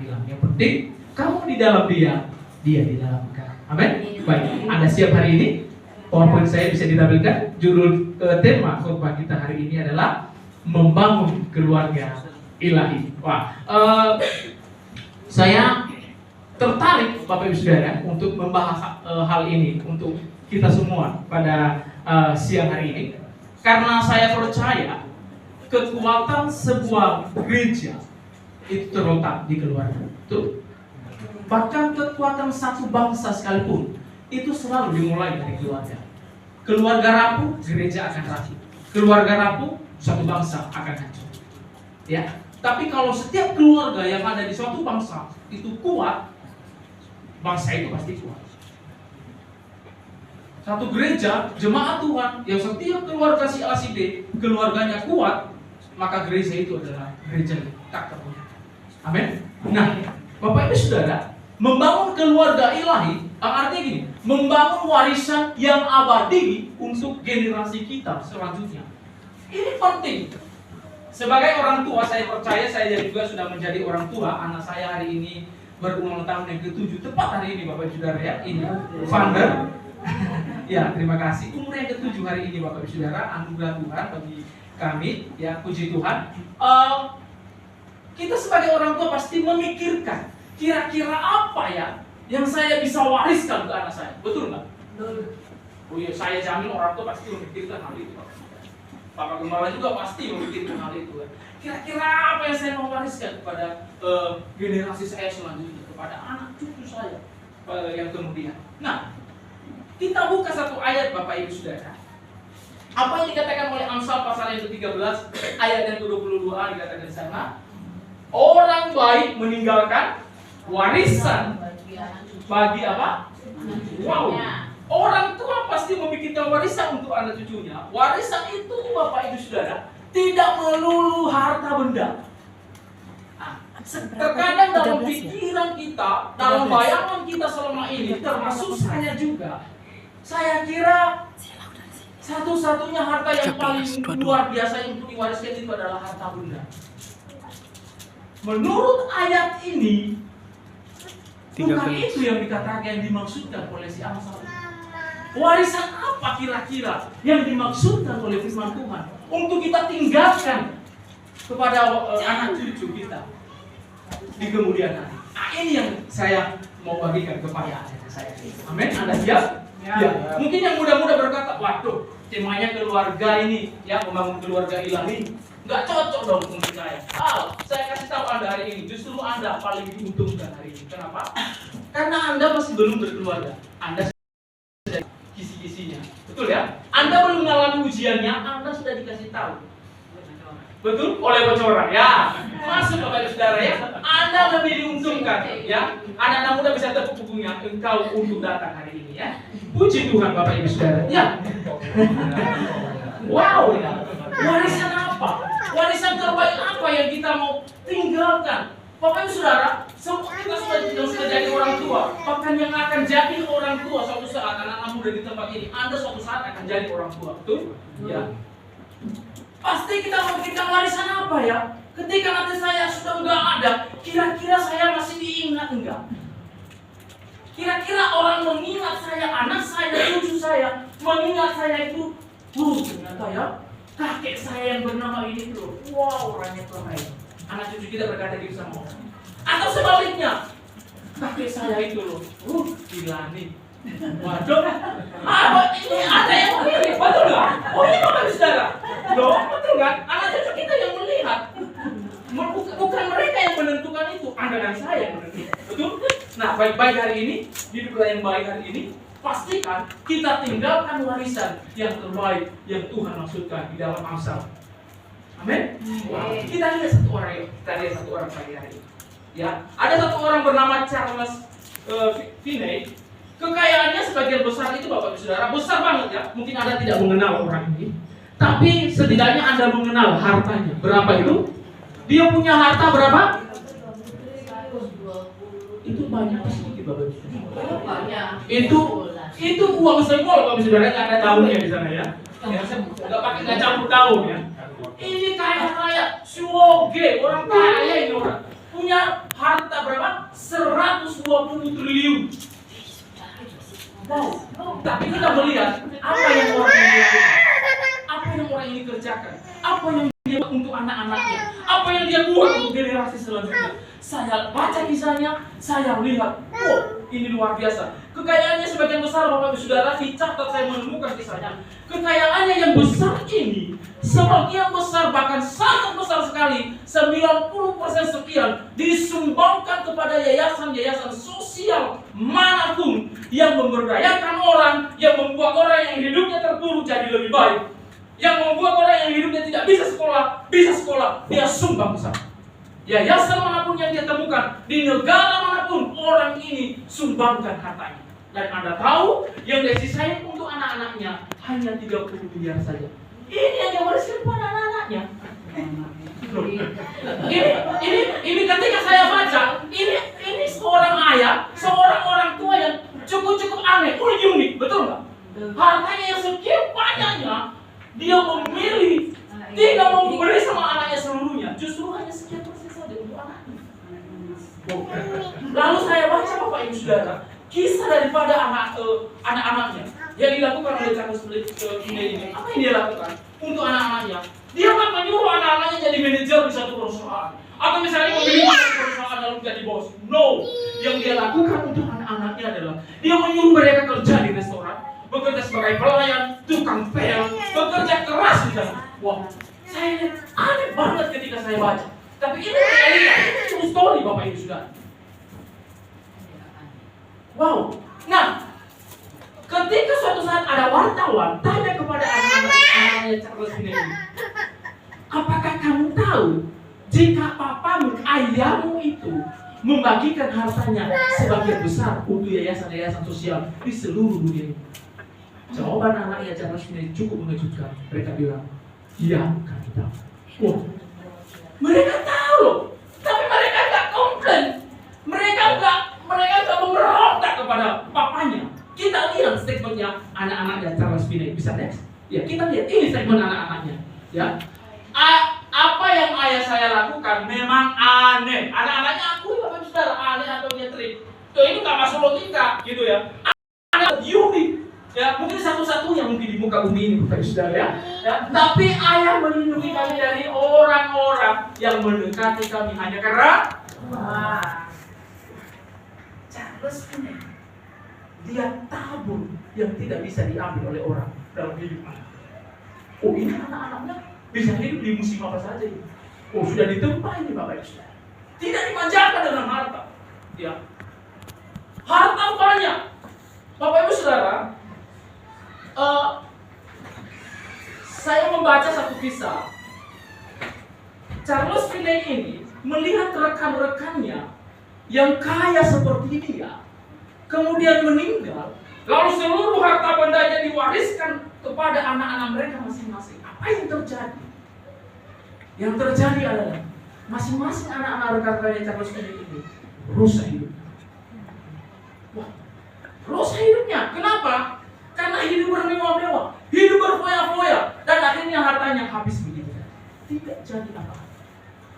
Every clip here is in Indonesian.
bilang. Yang penting kamu di dalam dia, dia di dalam kamu. Amin. Baik, Anda siap hari ini? PowerPoint saya bisa ditampilkan. Judul tema khotbah kita hari ini adalah membangun keluarga ilahi. Wah, saya tertarik Bapak Ibu Saudara untuk membahas hal ini untuk kita semua pada siang hari ini, karena saya percaya kekuatan sebuah gereja itu terletak di keluarga. Tuh. Bahkan kekuatan satu bangsa sekalipun itu selalu dimulai dari keluarga. Keluarga rapuh, gereja akan rapuh. Keluarga rapuh, suatu bangsa akan hancur. Ya, tapi kalau setiap keluarga yang ada di suatu bangsa itu kuat, bangsa itu pasti kuat. Satu gereja, jemaat Tuhan, yang setiap keluarga si A si B, keluarganya kuat, maka gereja itu adalah gereja yang tak tergoyahkan. Amin. Nah, Bapak Ibu Saudara, membangun keluarga ilahi artinya gini, membangun warisan yang abadi untuk generasi kita selanjutnya. Ini penting. Sebagai orang tua, saya percaya saya juga sudah menjadi orang tua. Anak saya hari ini berulang tahun yang ke-7, tepat hari ini Bapak Ibu Saudara ya. Ini founder. Ya, terima kasih. Umur yang ke-7 hari ini Bapak Ibu Saudara, anugerah Tuhan bagi kami ya, puji Tuhan. Kita sebagai orang tua pasti memikirkan kira-kira apa ya yang saya bisa wariskan ke anak saya. Betul nggak? Oh iya, saya jamin orang tua pasti memikirkan hal itu. Bapak Gembala juga pasti memikirkan hal itu. Kira-kira apa yang saya mau wariskan kepada generasi saya selanjutnya, kepada anak cucu saya yang kemudian. Nah, kita buka satu ayat Bapak Ibu Saudara. Apa yang dikatakan oleh Amsal pasal yang ke-13 ayat yang ke-22 dikatakan di sana, orang baik meninggalkan warisan bagi apa? Wow. Orang tua pasti memikirkan warisan untuk anak cucunya. Warisan itu Bapak Ibu Saudara tidak melulu harta benda. Nah, terkadang dalam pikiran kita, dalam bayangan kita selama ini, termasuk saya juga, saya kira satu-satunya harta yang paling luar biasa yang untuk diwariskan itu adalah harta benda. Menurut ayat ini, bukan itu yang dikatakan, yang dimaksudkan oleh si Amsal. Warisan apa kira-kira yang dimaksudkan oleh firman Tuhan untuk kita tinggalkan kepada anak cucu kita di kemudian hari? Nah, ini yang saya mau bagikan kepada anak saya. Amin. Anda siap? Ya. Mungkin yang muda-muda berkata, waduh, temanya keluarga ini, ya, membangun keluarga ilahi, nggak cocok dong untuk saya. Saya kasih tahu Anda hari ini, justru Anda paling diuntungkan hari ini. Kenapa? Karena Anda masih belum berkeluarga. Anda sudah kisi-kisinya, betul ya? Anda belum mengalami ujiannya, Anda sudah dikasih tahu. Betul? Oleh bocoran, ya. Masuk Bapak Ibu Saudara ya. Anda lebih diuntungkan, ya. Anak-anak muda bisa tepuk punggungnya, engkau untuk datang hari ini, ya. Puji Tuhan Bapak Ibu Saudara. Ya. Wow, ya. Warisan apa? Warisan terbaik apa yang kita mau tinggalkan? Bapak Ibu Saudara, semua kita sudah jadi orang tua. Bahkan yang akan jadi orang tua suatu saat, anak-anak muda di tempat ini, Anda suatu saat akan jadi orang tua, betul? Ya. Pasti kita memikirkan warisan apa ya? Ketika nanti saya sudah enggak ada, kira-kira saya masih diingat enggak? Kira-kira orang mengingat saya, anak saya, cucu saya, mengingat saya itu, ternyata ya, kakek saya yang bernama ini tuh, wow, orangnya terbaik. Anak cucu kita berkata gitu sama orang. Atau sebaliknya, kakek saya itu loh, gila nih. Waduh, ini ada yang mirip, betul nggak? Oh ini Bapak Ibu Saudara, loh betul kan? Anak cucu kita yang melihat, bukan mereka yang menentukan itu, Anda dan saya yang menentukan, betul? Nah, baik-baik hari ini, hiduplah yang baik hari ini, pastikan kita tinggalkan warisan yang terbaik yang Tuhan maksudkan di dalam Amsal. Amin. Wow. Kita lihat satu orang pagi hari ini. Ya, ada satu orang bernama Charles Finney. Kekayaannya sebagian besar itu Bapak Ibu Saudara, besar banget ya. Mungkin Anda tidak mengenal orang ini, tapi setidaknya Anda mengenal hartanya. Berapa itu? Dia punya harta berapa? Itu banyak sedikit Bapak Ibu Saudara. Itu uang semua Bapak Ibu Saudara, nggak ada daunnya di sana ya. Nggak campur daun ya. Ini kaya, suoge, orang kaya ini orang. Punya harta berapa 50 triliun. Wow. Tapi kita melihat apa yang orang ini lakukan, apa yang orang ini kerjakan, apa yang dia buat untuk anak-anaknya, apa yang dia buat untuk generasi selanjutnya. Saya baca kisahnya, saya lihat, ini luar biasa. Kekayaannya sebagian besar, Bapak Ibu Saudara, dicatat saya menemukan kisahnya. Kekayaannya yang besar ini, sebagian besar, bahkan sangat besar sekali, 90% sekian, disumbangkan kepada yayasan-yayasan sosial manapun yang memberdayakan orang, yang membuat orang yang hidupnya terpuruk jadi lebih baik, yang membuat orang yang hidupnya tidak bisa sekolah, dia sumbang besar. Yayasan manapun yang dia temukan, di negara manapun, orang ini sumbangkan hartanya. Dan Anda tahu, yang dia sisain untuk anak-anaknya hanya 30 miliar saja. Ini yang dia wariskan kepada anak-anaknya. Ini ketika saya baca, ini seorang ayah, seorang orang tua yang cukup aneh, unik, betul nggak? Hartanya yang sekian banyaknya, dia memilih tidak mau memberi sama anaknya seluruhnya, justru hanya sekian persen saja untuk anaknya. Lalu saya baca, Bapak Ibu Saudara, kisah daripada anak-anaknya yang dilakukan oleh Charles Finney ini. Apa yang dia lakukan untuk anak-anaknya? Dia kan menyuruh anak-anaknya jadi manajer di satu perusahaan, atau misalnya memiliki perusahaan lalu jadi bos. No, yang dia lakukan untuk anak-anaknya adalah dia menyuruh mereka kerja di restoran, bekerja sebagai pelayan, tukang pel, bekerja keras di sana. Wah, saya lihat aneh banget ketika saya baca. Tapi ini realita, ini true story, Bapak Ibu Saudara. Wow. Nah, ketika suatu saat ada wartawan tanya kepada anak-anaknya Charles Finney ini, apakah kamu tahu jika papamu, ayahmu itu membagikan hartanya sebagian besar untuk yayasan-yayasan sosial di seluruh dunia ini? Jawaban anaknya Charles Finney cukup mengejutkan. Mereka bilang, iya, kami tahu. Wah, mereka tahu loh, tapi mereka nggak komplain. Mereka nggak memberontak kepada papanya. Kita lihat statementnya anak-anaknya Charles Finney. Bisa lihat? Ya, kita lihat ini statement anak-anaknya. Ya, apa yang ayah saya lakukan memang aneh. Anak-anaknya akui, Bapak Saudara, aneh atau dia trik. Tuh, ini nggak masuk logika, gitu ya. Aneh, unik. Ya, mungkin satu-satunya mungkin di muka bumi ini, Bapak Saudara, ya. Tapi ayah melindungi kami dari orang-orang yang mendekati kami hanya karena Charles Finney, dia tabur yang tidak bisa diambil oleh orang dalam hidup anak. Oh, ini anak-anaknya bisa hidup di musim apa saja ini. Oh, sudah ditempa ini, Bapak Ibu. Tidak dimanjakan dengan harta. Ya, harta banyak. Bapak Ibu Saudara, saya membaca satu kisah. Charles Finney ini melihat rekan-rekannya yang kaya seperti dia, kemudian meninggal, lalu seluruh harta bendanya diwariskan kepada anak-anak mereka masing-masing. Apa yang terjadi? Yang terjadi adalah masing-masing anak-anak rekan-rekannya Charles Finney ini rusak hidupnya. Wah, rusak hidupnya. Kenapa? Karena hidup bermewah-mewah, hidup berfoya-foya, dan akhirnya hartanya habis begitu. Tidak jadi apa-apa.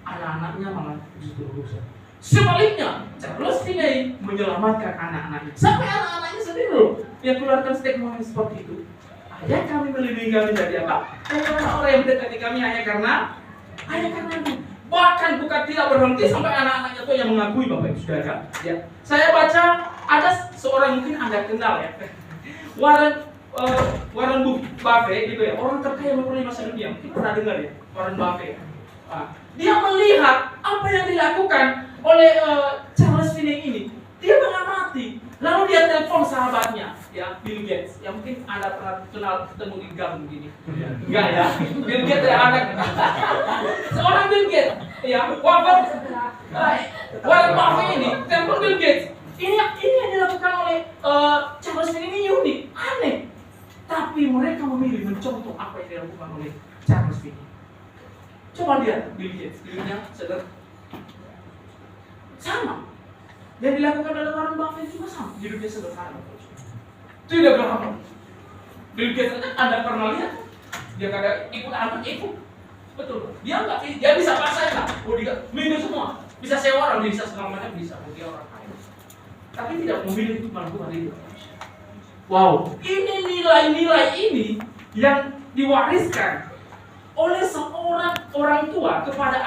Anak-anaknya malah justru rusak. Sebaliknya, Charles Finney menyelamatkan anak-anaknya. Sampai anak-anaknya sendiri loh yang keluarkan statement seperti itu. Ayah kami melindungi kami dari apa? Karena orang yang mendekati kami hanya karena itu. Bahkan bukan tidak berhenti sampai anak-anaknya itu yang mengakui, Bapak Ibu Saudara. Ya, saya baca ada seorang, mungkin Anda kenal ya, Warren Buffett gitu ya, orang terkaya nomor 5 sedunia. Mungkin pernah dengar ya, Warren Buffett. Dia melihat apa yang dilakukan oleh Charles Finney ini. Dia mengamati, lalu dia telepon sahabatnya, ya, Bill Gates. Yang mungkin Anda pernah kenal, ketemu di gang begini. Enggak ya? Bill Gates ya, anak seorang Bill Gates, ya, Warren Buffett ini telepon Bill Gates. Ini yang dilakukan oleh Charles Finney ini unik, aneh. Tapi mereka memilih mencontoh apa yang dilakukan oleh Charles Finney. Coba lihat Bill Gates, hidupnya sama. Yang dilakukan oleh Warren Buffett juga sama, hidupnya sederhana. Tidak berapa. Bill Gates aja Anda pernah lihat? Dia kadang ikut anak ikut, betul. Dia bisa paksain lah. Oh, dia minum semua. Bisa sewa orang, bisa segala macam bisa. Dia orang kaya. tapi tidak memilih firman Tuhan itu. Wow, ini nilai-nilai ini yang diwariskan oleh seorang orang tua kepada